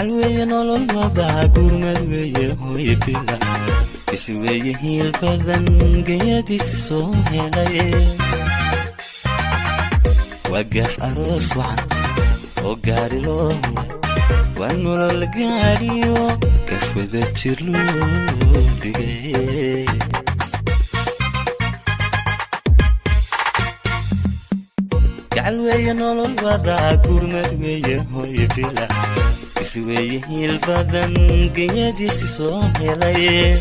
gacalweeye nolol wadaa gurmad weeye hooye bila isi weeye hiil badan geyadiisi soo helay wagaaf aroos wacan oo gaari loo huray waa nolol gaadhiyo kafwada jir loo dhigay gacalweeye nolol wadaa gurmad weeye hooye bila isi weeye hiil badan geyadiisi soo helay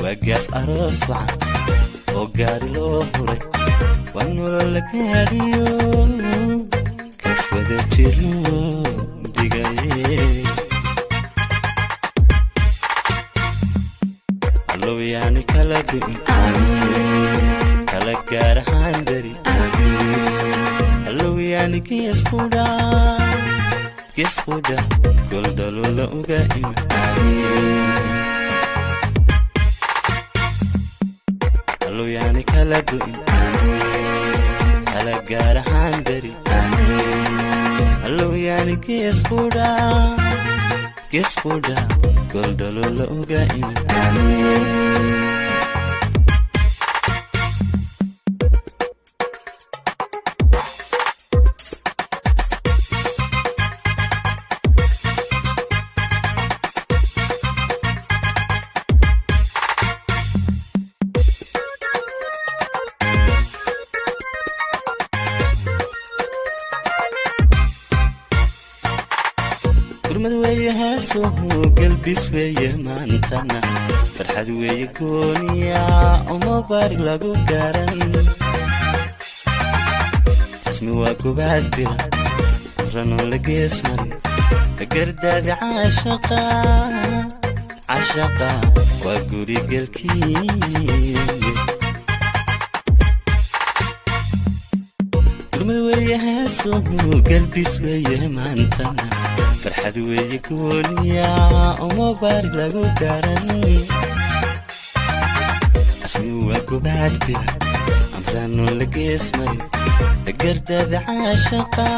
wagaaf aroos wacan oo gaari loo huray waa nolol gaadhiyo kafwada jir loo dhigay allow yaani kala du'in kala gaar ahaan dari allow yaani geesquudha goldalola uga ima allow yaani kala du'in kala gaar ahaan dari allow yaani geesquudha goldalola uga ima gurmad weeye heesuhu galbis weeye maantana farxad weeye gooniya uma baarig lagu gaaran asmi waa gobaad bila ranoo la gees marin la gardaadi cashaqa waa guri gelkii gurmad weeye heesuhu galbis weeye maantana farxad weeye gooniya uma baarig lagu gaaran asmi waa gobaad bila amraanoo la gees marin la gardaada cashaqa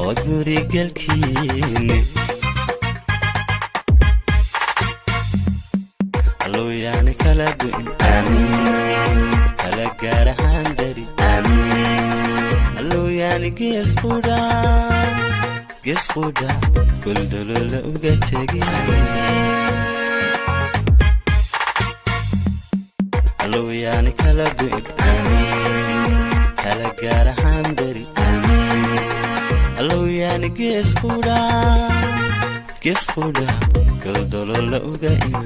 oo guri gelkiini allow yaani kala du'in kala gaar ahaan dari allow yaani geesquudha goldalola uga tegay allow yaani kala du'in kala gaar ahaan dari allow yaani geesquudha goldalola uga ima